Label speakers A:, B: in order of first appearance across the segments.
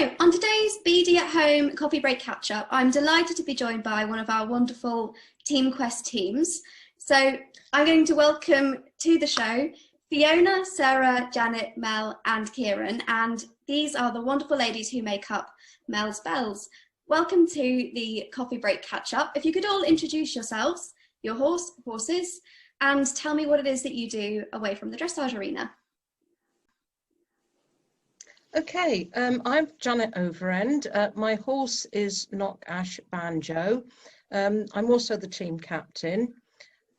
A: So, on today's BD at Home Coffee Break Catch-Up, I'm delighted to be joined by one of our wonderful Team Quest teams. So, I'm going to welcome to the show Fiona, Sarah, Janet, Mel and Kieran, and these are the wonderful ladies who make up Mel's Bells. Welcome to the Coffee Break Catch-Up. If you could all introduce yourselves, your horses, and tell me what it is that you do away from the dressage arena.
B: Okay, I'm Janet Overend. My horse is Knock Ash Banjo. I'm also the team captain.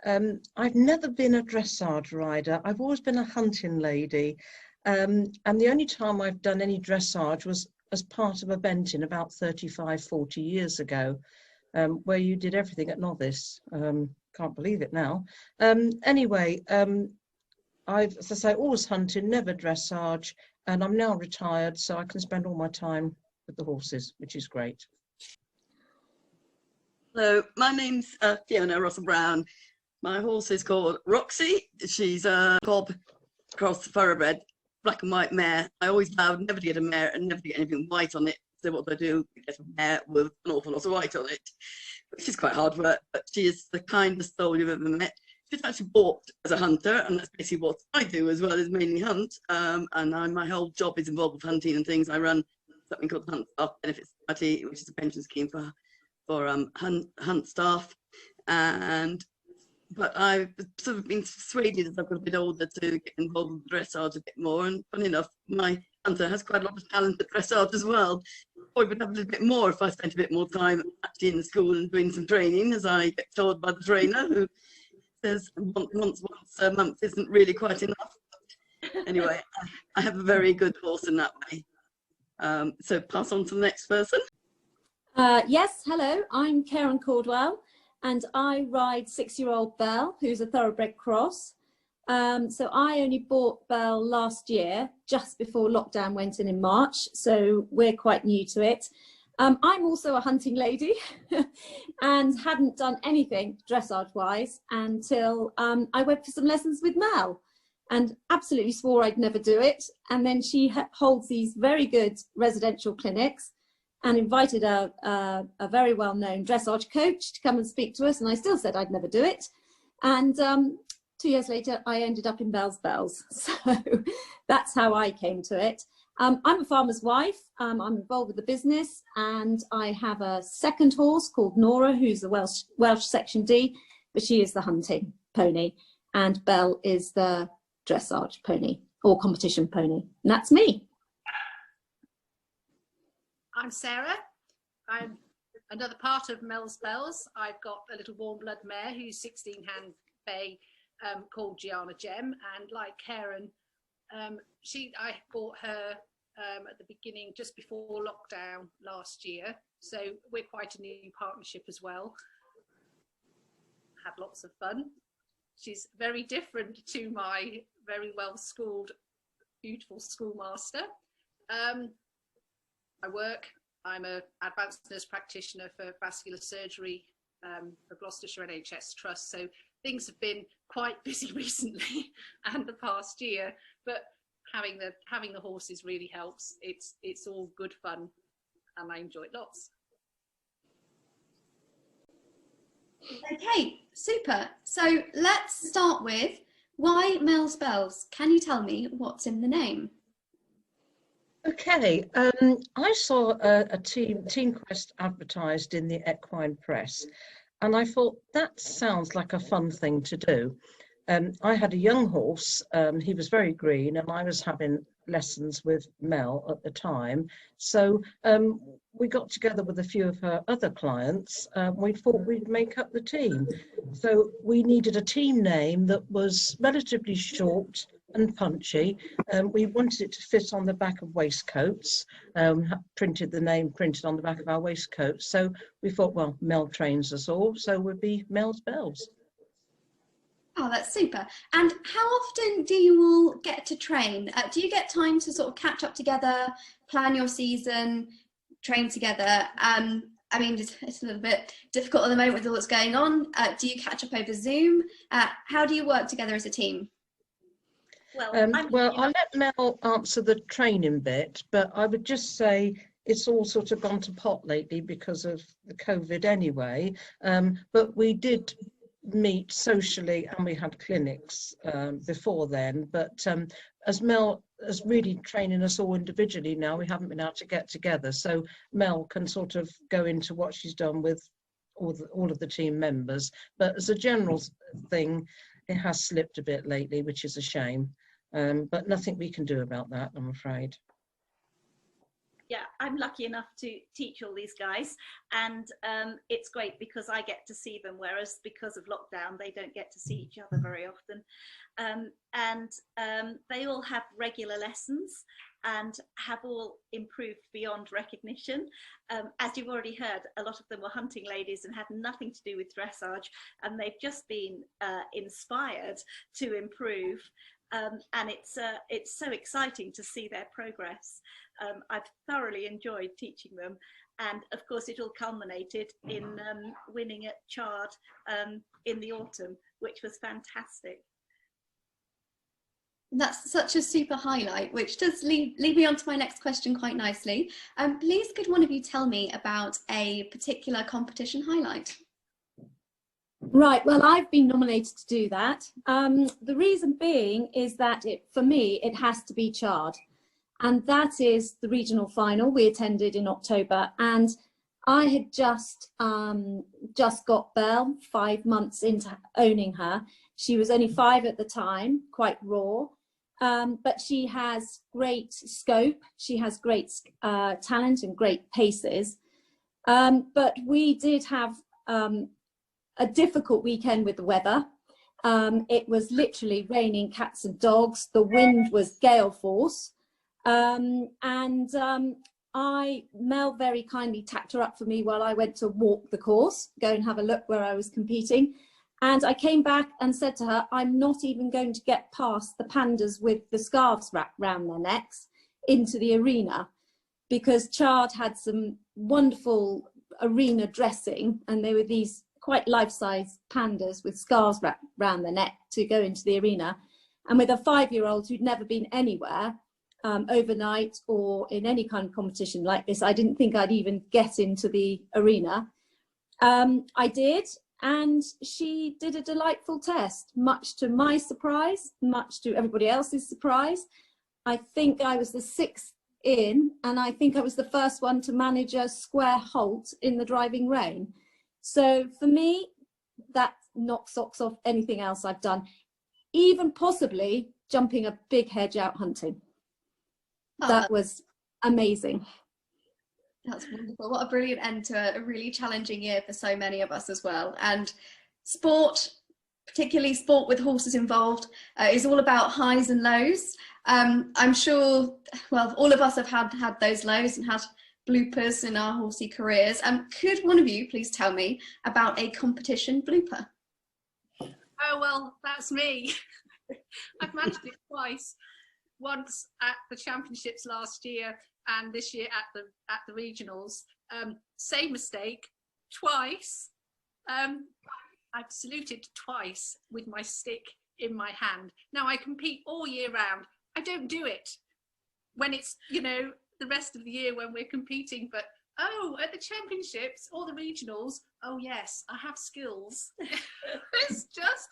B: I've never been a dressage rider. I've always been a hunting lady. And the only time I've done any dressage was as part of a eventing about 35, 40 years ago, where you did everything at novice. Can't believe it now. Anyway, I've, as I say, always hunting, never dressage. And I'm now retired, so I can spend all my time with the horses, which is great.
C: Hello, my name's Fiona Russell Brown. My horse is called Roxy. She's a cob cross thoroughbred, black and white mare. I always vowed never to get a mare and never to get anything white on it. So what I do, I get a mare with an awful lot of white on it, which is quite hard work, but she is the kindest soul you've ever met. She's actually bought as a hunter, and that's basically what I do as well, is mainly hunt. My whole job is involved with hunting and things. I run something called Hunt Staff Benefits Society, which is a pension scheme for hunt staff. But I've sort of been persuaded as I've got a bit older to get involved with dressage a bit more. And funny enough, my hunter has quite a lot of talent at dressage as well. I would have a little bit more if I spent a bit more time actually in the school and doing some training, as I get told by the trainer, who says once a month isn't really quite enough. Anyway, I have a very good horse in that way. So pass on to the next person.
D: Yes, hello, I'm Karen Caldwell and I ride 6-year-old Belle, who's a thoroughbred cross. So I only bought Belle last year, just before lockdown went in March, so we're quite new to it. I'm also a hunting lady and hadn't done anything dressage-wise until I went for some lessons with Mel and absolutely swore I'd never do it. And then she holds these very good residential clinics and invited a very well-known dressage coach to come and speak to us, and I still said I'd never do it. And 2 years later, I ended up in Bell's Bells. So that's how I came to it. I'm a farmer's wife. I'm involved with the business, and I have a second horse called Nora, who's the Welsh Section D, but she is the hunting pony, and Belle is the dressage pony or competition pony, and that's me.
E: I'm Sarah. I'm another part of Mel's Bells. I've got a little warm blood mare who's 16-hand bay called Gianna Gem, and like Karen, I bought her at the beginning, just before lockdown last year. So we're quite a new partnership as well. Had lots of fun. She's very different to my very well-schooled, beautiful schoolmaster. I'm an advanced nurse practitioner for vascular surgery for Gloucestershire NHS Trust. So things have been quite busy recently and the past year, but having the horses really helps. It's all good fun and I enjoy it lots.
A: Okay, super. So let's start with, why Mel's Bells? Can you tell me what's in the name?
B: Okay, I saw a Team Quest advertised in the equine press, and I thought that sounds like a fun thing to do. I had a young horse, he was very green, and I was having lessons with Mel at the time. So we got together with a few of her other clients. We thought we'd make up the team. So we needed a team name that was relatively short and punchy. We wanted it to fit on the back of waistcoats, printed the name printed on the back of our waistcoats. So we thought, well, Mel trains us all, so we'd be Mel's Bells.
A: Oh, that's super. And how often do you all get to train? Do you get time to sort of catch up together, plan your season, train together? I mean, it's a little bit difficult at the moment with all that's going on. Do you catch up over Zoom? How do you work together as a team?
B: Well, I'll let Mel answer the training bit, but I would just say it's all sort of gone to pot lately because of the COVID anyway. But we did meet socially and we had clinics before then. But as Mel is really training us all individually now, we haven't been able to get together. So Mel can sort of go into what she's done with all of the team members. But as a general thing, it has slipped a bit lately, which is a shame. But nothing we can do about that, I'm afraid.
F: Yeah, I'm lucky enough to teach all these guys, and it's great because I get to see them, whereas because of lockdown they don't get to see each other very often. They all have regular lessons and have all improved beyond recognition. As you've already heard, a lot of them were hunting ladies and had nothing to do with dressage, and they've just been inspired to improve. And it's so exciting to see their progress. I've thoroughly enjoyed teaching them, and of course it all culminated in winning at Chard in the autumn, which was fantastic.
A: That's such a super highlight, which does lead me on to my next question quite nicely. Please could one of you tell me about a particular competition highlight?
D: Right, well, I've been nominated to do that. The reason being is that for me, it has to be Chard. And that is the regional final we attended in October. And I had just got Belle 5 months into owning her. She was only 5 at the time, quite raw. But she has great scope. She has great talent and great paces. But we did have a difficult weekend with the weather. It was literally raining cats and dogs. The wind was gale force. Mel very kindly tacked her up for me while I went to walk the course, go and have a look where I was competing. And I came back and said to her, I'm not even going to get past the pandas with the scarves wrapped round their necks into the arena, because Chard had some wonderful arena dressing, and they were these quite life-size pandas with scarves wrapped round their neck to go into the arena. And with a 5-year-old who'd never been anywhere overnight or in any kind of competition like this, I didn't think I'd even get into the arena. I did, and she did a delightful test, much to my surprise, much to everybody else's surprise. I think I was the 6th in, and I think I was the first one to manage a square halt in the driving rain. So for me, that knocks socks off anything else I've done, even possibly jumping a big hedge out hunting.
A: Oh,
D: that was amazing.
A: That's wonderful. What a brilliant end to a really challenging year for so many of us as well. And sport, particularly sport with horses involved, is all about highs and lows. I'm sure, well, all of us have had those lows and had bloopers in our horsey careers. Could one of you please tell me about a competition blooper?
E: Oh, well, that's me. I've managed it twice. Once at the championships last year, and this year at the regionals. Same mistake twice. I've saluted twice with my stick in my hand. Now I compete all year round. I don't do it when it's, you know, the rest of the year when we're competing, but oh, at the championships or the regionals, oh yes, I have skills. It's just,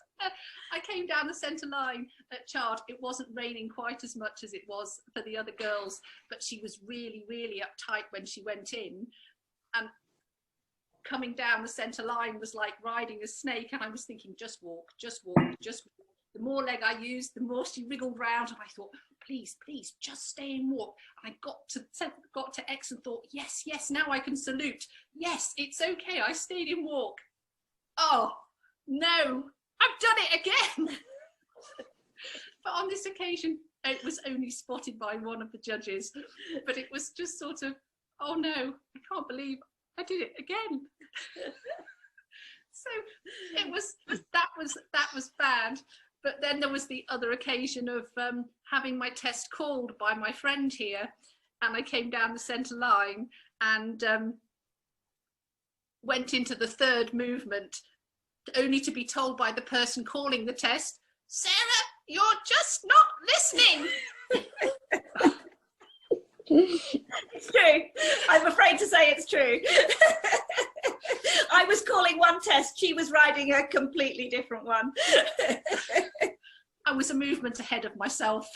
E: I came down the centre line at Chard. It wasn't raining quite as much as it was for the other girls, but she was really, really uptight when she went in. And coming down the centre line was like riding a snake, and I was thinking, just walk, just walk, just walk. The more leg I used, the more she wriggled round, and I thought, please, please, just stay and walk. And I got to X and thought, yes, yes, now I can salute. Yes, it's okay, I stayed in walk. Oh, no, I've done it again. But on this occasion, it was only spotted by one of the judges, but it was just sort of, oh no, I can't believe I did it again. So it was, that was bad. But then there was the other occasion of having my test called by my friend here, and I came down the centre line and went into the third movement, only to be told by the person calling the test, Sarah, you're just not listening.
F: It's true. I'm afraid to say it's true. I was calling one test, she was riding a completely different one.
E: I was a movement ahead of myself.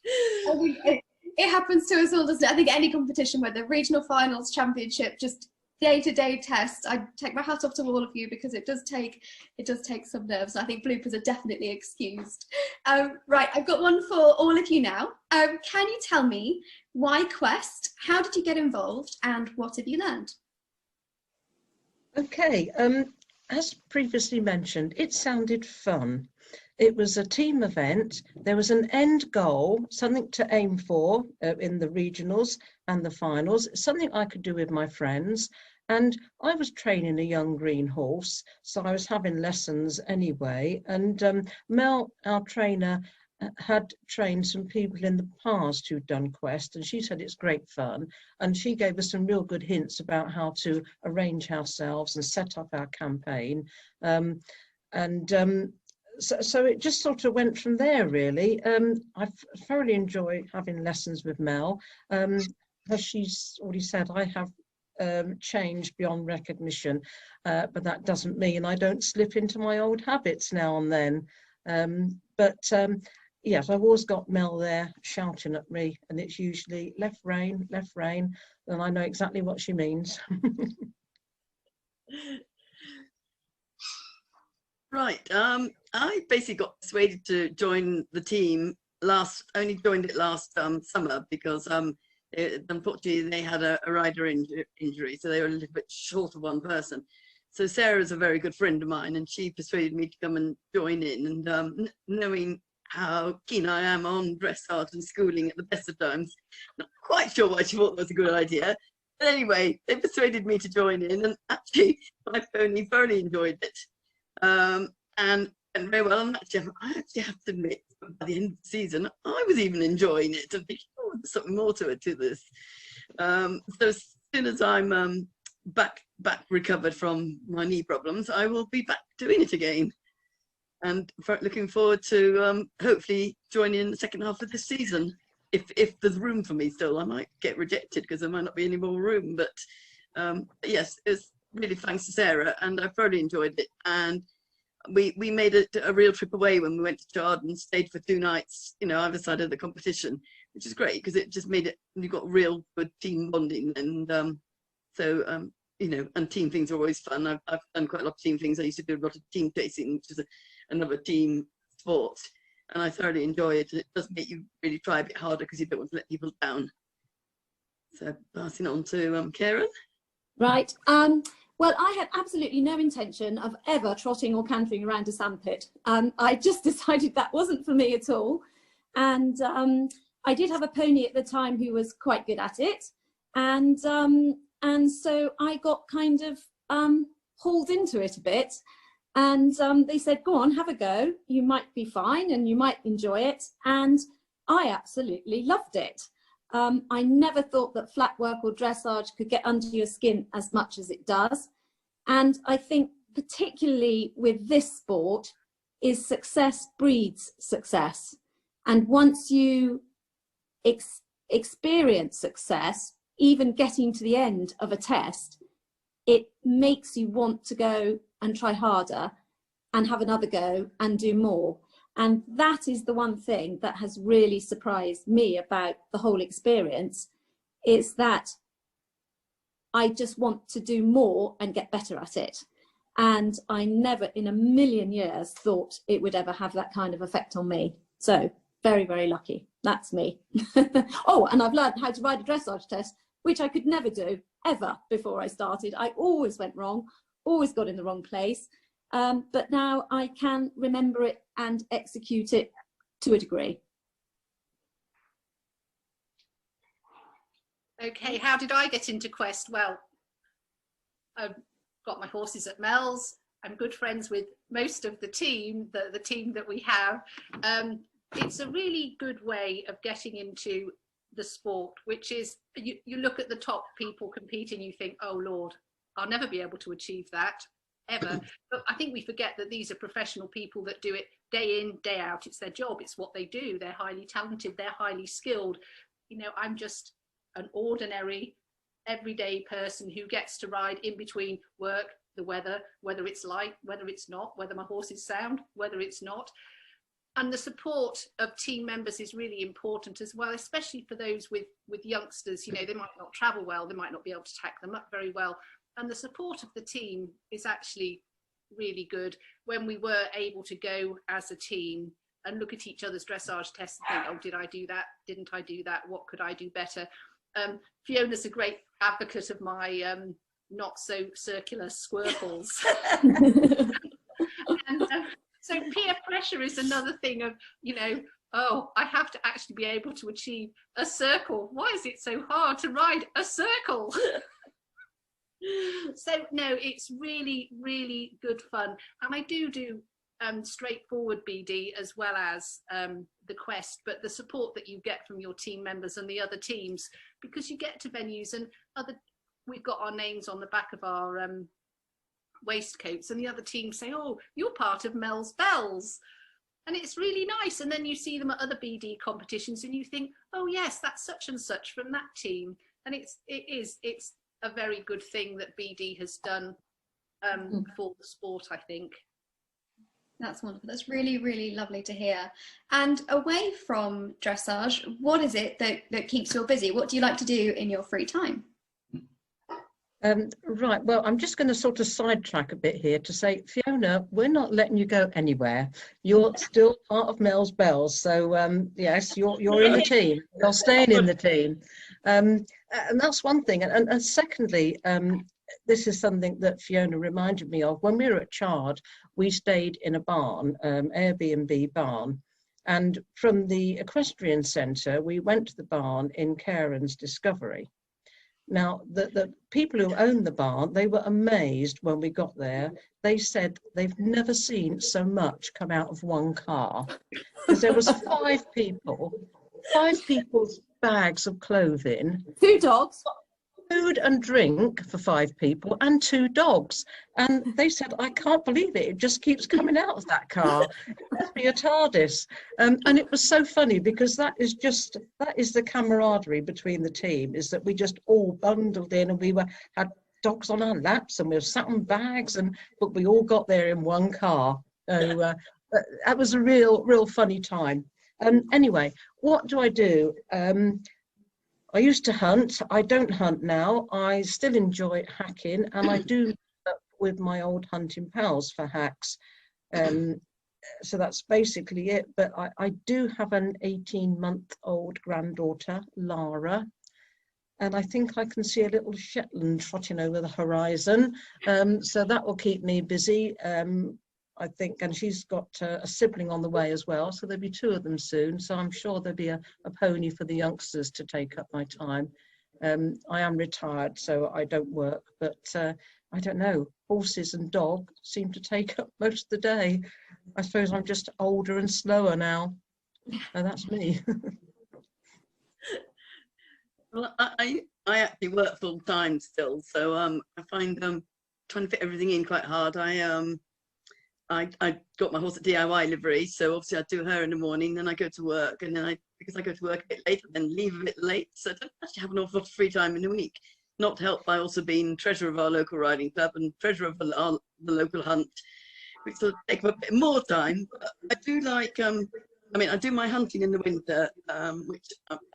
A: It happens to us all, doesn't it? I think any competition, whether regional finals, championship, just day-to-day tests, I take my hat off to all of you, because it does take some nerves. I think bloopers are definitely excused. Right, I've got one for all of you now. Can you tell me why Quest? How did you get involved, and what have you learned?
B: Okay, as previously mentioned, it sounded fun. It was a team event. There was an end goal, something to aim for in the regionals and the finals, something I could do with my friends. And I was training a young green horse, so I was having lessons anyway. And Mel, our trainer, had trained some people in the past who'd done Quest, and she said it's great fun. And she gave us some real good hints about how to arrange ourselves and set up our campaign. So it just sort of went from there, really. I thoroughly enjoy having lessons with Mel. As she's already said, I have changed beyond recognition, but that doesn't mean I don't slip into my old habits now and then. Yes, I've always got Mel there shouting at me, and it's usually left rein, and I know exactly what she means.
C: Right, I basically got persuaded to join the team only joined it last summer, because unfortunately they had a rider injury, so they were a little bit short of one person. So Sarah's a very good friend of mine, and she persuaded me to come and join in. And knowing how keen I am on dressage and schooling at the best of times, not quite sure why she thought that was a good idea. But anyway, they persuaded me to join in, and actually my pony thoroughly enjoyed it. And very well. And actually, I actually have to admit, by the end of the season, I was even enjoying it and thinking, oh, there's something more to this. So as soon as I'm back recovered from my knee problems, I will be back doing it again. And looking forward to hopefully joining in the second half of this season. If there's room for me still, I might get rejected because there might not be any more room. But yes, it's really thanks to Sarah, and I thoroughly enjoyed it. And we made it a real trip away when we went to Chardon, stayed for 2 nights, you know, either side of the competition, which is great because it just made it, you got real good team bonding. And you know, and team things are always fun. I've done quite a lot of team things. I used to do a lot of team chasing, which is another team sport, and I thoroughly enjoy it. It does make you really try a bit harder because you don't want to let people down. So passing on to Karen.
D: Right. Well, I had absolutely no intention of ever trotting or cantering around a sandpit. I just decided that wasn't for me at all. And I did have a pony at the time who was quite good at it. And so I got kind of hauled into it a bit. And they said, go on, have a go. You might be fine and you might enjoy it. And I absolutely loved it. I never thought that flat work or dressage could get under your skin as much as it does. And I think particularly with this sport is success breeds success. And once you experience success, even getting to the end of a test, it makes you want to go and try harder and have another go and do more. And that is the one thing that has really surprised me about the whole experience, is that I just want to do more and get better at it. And I never in a million years thought it would ever have that kind of effect on me. So very, very lucky. That's me. Oh, and I've learned how to ride a dressage test, which I could never do ever before I started. I always went wrong, always got in the wrong place. But now I can remember it and execute it to a degree.
E: Okay, how did I get into Quest? Well, I've got my horses at Mel's. I'm good friends with most of the team, the team that we have. It's a really good way of getting into the sport, which is, you look at the top people competing, you think, oh Lord, I'll never be able to achieve that, ever. But I think we forget that these are professional people that do it day in, day out. It's their job, it's what they do. They're highly talented, they're highly skilled. you know, I'm just an ordinary, everyday person who gets to ride in between work, the weather, whether it's light, whether it's not, whether my horse is sound, whether it's not. And the support of team members is really important as well, especially for those with youngsters. You know, they might not travel well, they might not be able to tack them up very well. And the support of the team is actually really good when we were able to go as a team and look at each other's dressage tests and think, oh, did I do that? Didn't I do that? What could I do better? Fiona's a great advocate of my not so circular squircles. And, so peer pressure is another thing of, you know, oh, I have to actually be able to achieve a circle. Why is it so hard to ride a circle? So no, it's really, really good fun. And I do straightforward BD as well as the quest, but the support that you get from your team members and the other teams, because you get to venues and we've got our names on the back of our waistcoats, and the other teams say, oh, you're part of Mel's Bells, and it's really nice. And then you see them at other BD competitions and you think, oh yes, that's such and such from that team. And it's a very good thing that BD has done for the sport, I think.
A: That's wonderful. That's really, really lovely to hear. And away from dressage, what is it that keeps you busy? What do you like to do in your free time?
B: Right, well, I'm just going to sort of sidetrack a bit here to say, Fiona, we're not letting you go anywhere. You're still part of Mel's Bells, so yes, you're in the team. You're staying in the team, and that's one thing. And secondly, this is something that Fiona reminded me of. When we were at Chard, we stayed in a barn, Airbnb barn, and from the equestrian centre, we went to the barn in Cairns Discovery. Now, the people who owned the barn, they were amazed when we got there. They said they've never seen so much come out of one car. Because there was five people's bags of clothing.
D: 2 dogs.
B: Food and drink for 5 people and 2 dogs. And they said, I can't believe it. It just keeps coming out of that car. It must be a TARDIS. And it was so funny because that is the camaraderie between the team, is that we just all bundled in and had dogs on our laps and we were sat on bags, but we all got there in one car. So that was a real funny time. Anyway, what do I do? I used to hunt. I don't hunt now. I still enjoy hacking, and I do meet up with my old hunting pals for hacks. So that's basically it. But I do have an 18-month-old granddaughter, Lara, and I think I can see a little Shetland trotting over the horizon. So that will keep me busy, I think, and she's got a sibling on the way as well, so there'll be 2 of them soon, so I'm sure there'll be a pony for the youngsters to take up my time. I am retired, so I don't work, but I don't know, horses and dog seem to take up most of the day. I suppose I'm just older and slower now, and that's me.
C: Well, I actually work full time still, so I find trying to fit everything in quite hard. I got my horse at DIY livery, so obviously I do her in the morning, then I go to work, and then because I go to work a bit late, I then leave a bit late, so I don't actually have an awful lot of free time in the week. Not helped by also being treasurer of our local riding club and treasurer of the local hunt, which will take up a bit more time. But I do like, I do my hunting in the winter, which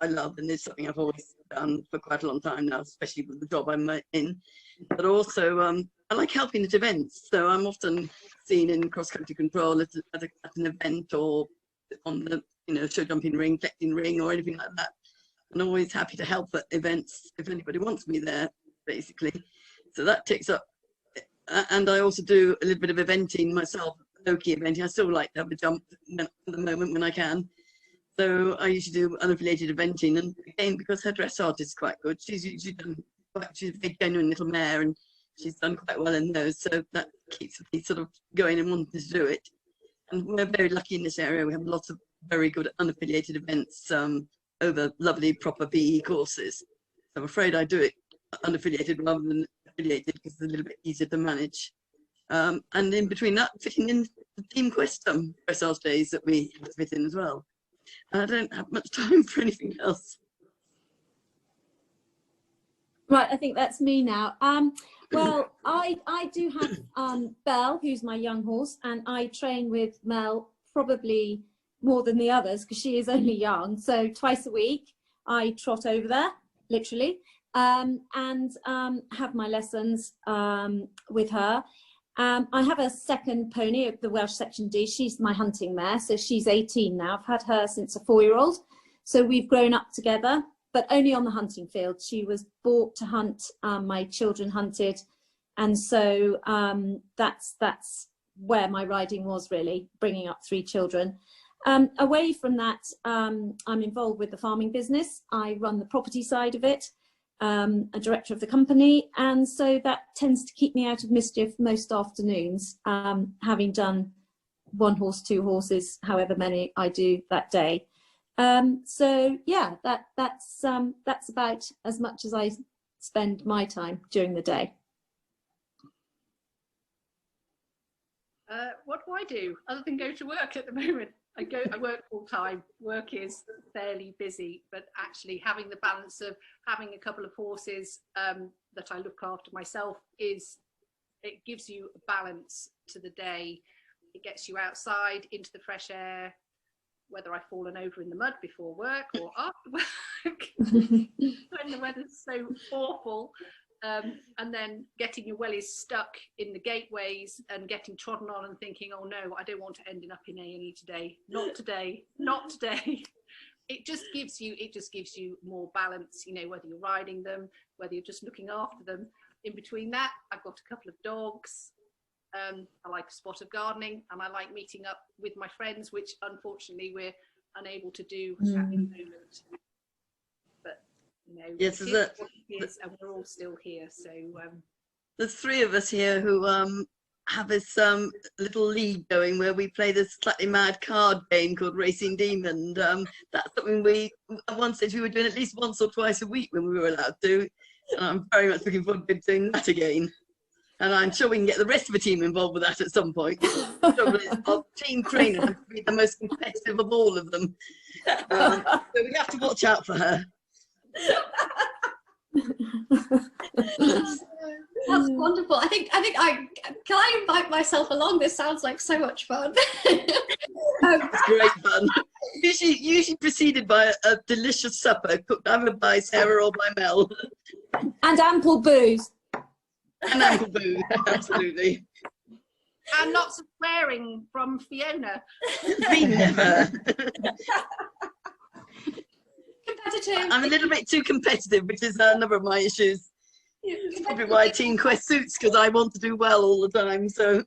C: I love, and it's something I've always done for quite a long time now, especially with the job I'm in. But also, I like helping at events, so I'm often seen in cross-country control at an event or on the show jumping ring, collecting ring, or anything like that. I'm always happy to help at events if anybody wants me there, basically. So that takes up, and I also do a little bit of eventing myself, low-key eventing. I still like to have a jump at the moment when I can. So I usually do unaffiliated eventing, and again, because her dressage is quite good, she's usually done she's a very genuine little mare, and she's done quite well in those, so that keeps me sort of going and wanting to do it. And we're very lucky in this area. We have lots of very good unaffiliated events over lovely proper BE courses. I'm afraid I do it unaffiliated rather than affiliated because it's a little bit easier to manage. And in between that, fitting in the Team Quest dressage days that we fit in as well. And I don't have much time for anything else.
D: Right, I think that's me now. Well, I do have Belle, who's my young horse, and I train with Mel probably more than the others because she is only young. So twice a week I trot over there, literally, and have my lessons with her. I have a second pony, the Welsh Section D. She's my hunting mare, so she's 18 now. I've had her since a 4-year-old. So we've grown up together, but only on the hunting field. She was bought to hunt. My children hunted. And so that's where my riding was, really, bringing up 3 children. Away from that, I'm involved with the farming business. I run the property side of it. A director of the company, and so that tends to keep me out of mischief most afternoons, having done 1 horse, 2 horses, however many I do that day. So yeah, that's about as much as I spend my time during the day.
E: What do I do other than go to work at the moment? I work full time. Work is fairly busy, but actually having the balance of having a couple of horses that I look after myself it gives you a balance to the day. It gets you outside into the fresh air, whether I've fallen over in the mud before work or after work when the weather's so awful. And then getting your wellies stuck in the gateways and getting trodden on and thinking, oh no, I don't want to end up in A&E today. Not today, not today. It just gives you more balance, you know, whether you're riding them, whether you're just looking after them. In between that, I've got a couple of dogs. I like a spot of gardening, and I like meeting up with my friends, which unfortunately we're unable to do at the moment. You know,
C: yes,
E: and we're all still here. So
C: there's 3 of us here who have this little league going where we play this slightly mad card game called Racing Demon. That's something we at one stage we were doing at least once or twice a week when we were allowed to. And I'm very much looking forward to doing that again. And I'm sure we can get the rest of the team involved with that at some point. The trouble is, our team trainer has to be the most competitive of all of them. So we have to watch out for her.
A: That's wonderful. I think I invite myself along. This sounds like so much fun.
C: It's great fun. Usually preceded by a delicious supper cooked either by Sarah or by Mel.
D: And ample booze.
C: And ample booze, absolutely.
E: And lots of swearing from Fiona.
C: Me never.
A: Competitive.
C: I'm a little bit too competitive, which is another of my issues. It's probably why Team Quest suits, because I want to do well all the time. So